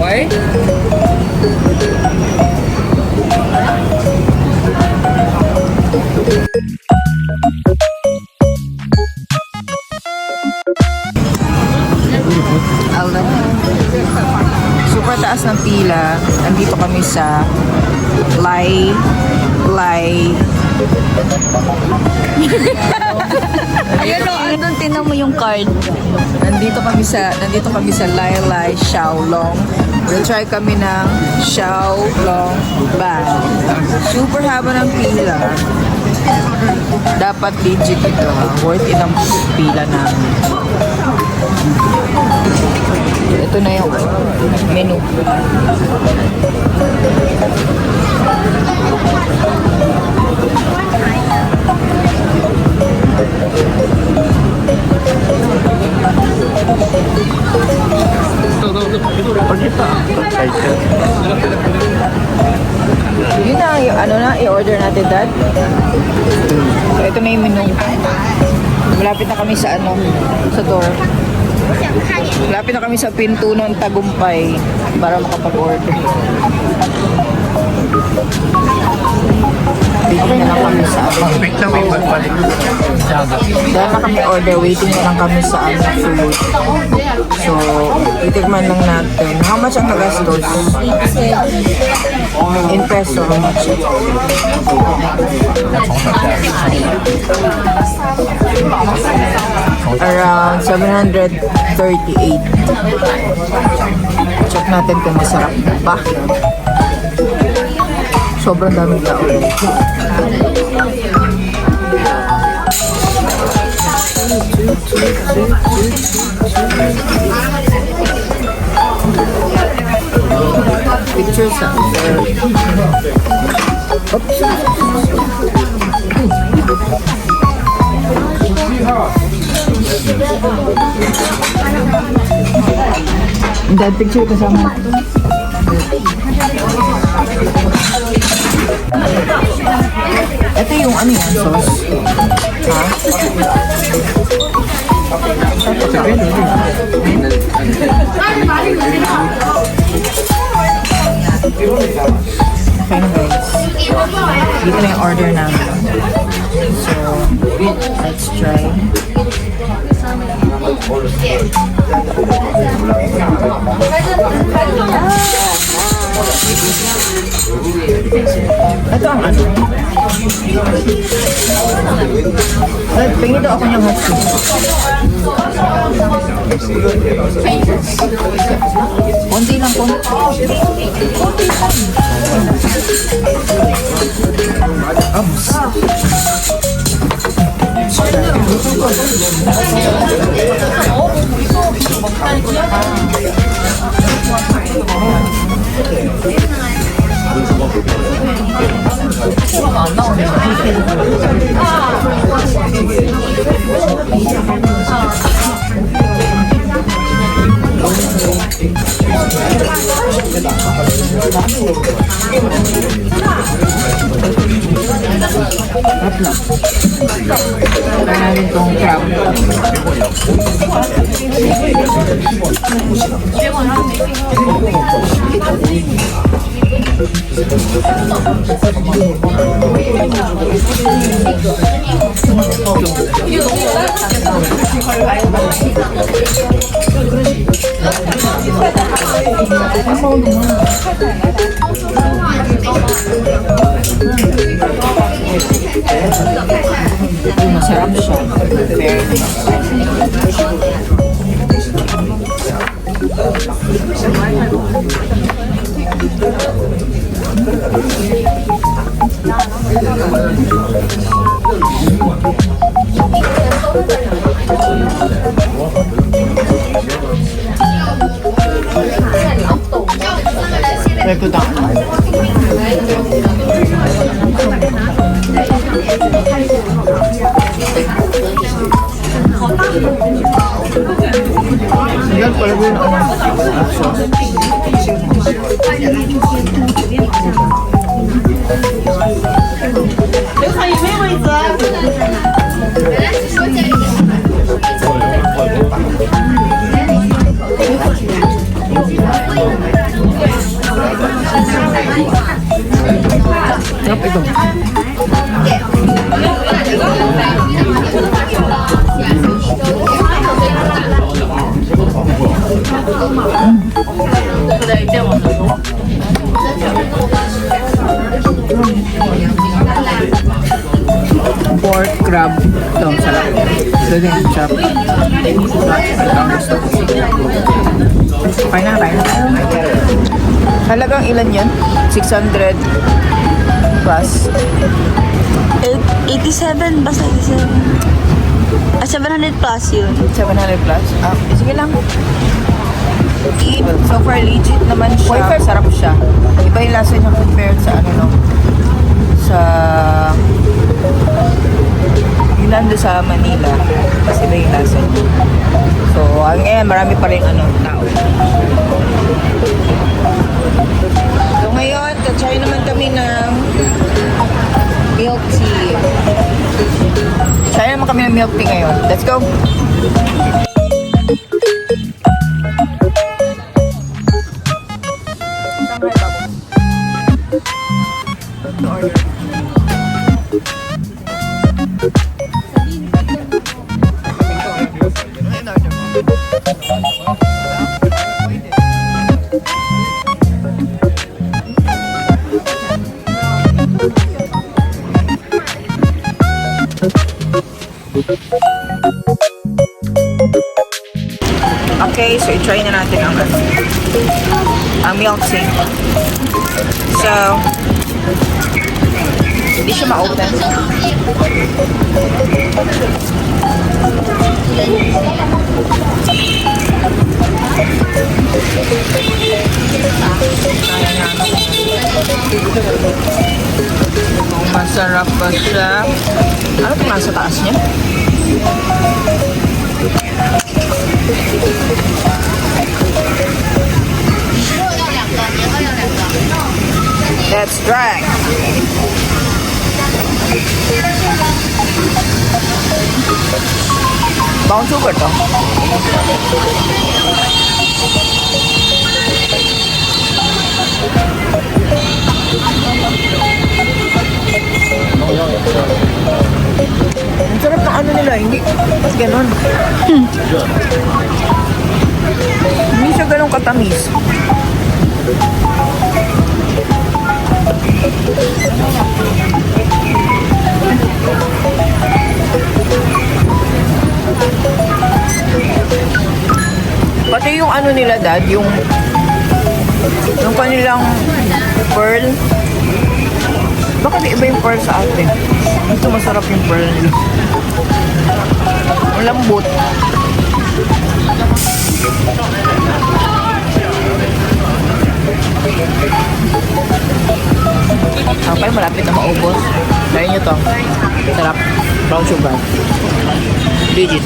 Why? Super taas ng pila. Nandito kami sa Lai. Ayun o, andun tinan mo yung card. Nandito kami sa Lai Xiaolong. We'll try kami ng Xiaolong Ban. Super haba ng pila. Dapat legit ito. Worth it ang pila namin. Ito na yung menu. Yun na, yung ano na, i-order natin, Dad. So, ito na yung menu. Malapit na kami sa ano, sa door. Malapit na kami sa pinto ng Tagumpay para makapag-order. Waiting na lang kami sa ano. Dahil na kami order, waiting na lang kami sa ano food. So, titigman lang natin. How much ang nagastos? In peso, how much? Around 738. Check natin kung masarap pa. Sobrang daming tao. Pictures sa Dad, picture kasama. Ito yung ano yan, sauce. Ha? Okay na guys. Dito na yung order namin. So, let's try. Ito ang ano. Pingin daw ako niyang hot tea. Konti lang po. Namin itong crab. Masarap siya. May putang. Yan pala yun ang sauce. Sarap ito. Pork crab. Ito, sarap. Ito din, sarap. Ang gusto ko. Kain na. Halagang ilan yan? 600 plus. 87, basta 87. 700 plus yun. 700 plus? Ah, sige lang. So far, legit naman siya. Sarap siya. Iba yung lasa niya compared sa ano, no? Sa... Yung nando sa Manila. Kasi iba yung lasa niya. So, ngayon, marami pa rin ano, tao. So, ngayon, tatry naman kami ng milk tea. Try naman kami ng milk tea ngayon. Let's go! Okay, so i-try na natin ang milk tea. So, hindi siya ma-open. Masarap ba siya? Ano itong nasa taas niya? Let's try. Bawang sugar to. Ang sarap ng ano nila, hindi mas ganon. Hindi siya ganun katamis. Pati yung ano nila, Dad, yung kanilang pearl. Bakit iba yung pearl sa atin? Ito masarap yung pearl nila. Ang lambot. Okay, malapit na maubos. Try nyo to. Sarap. Brown sugar. Legit.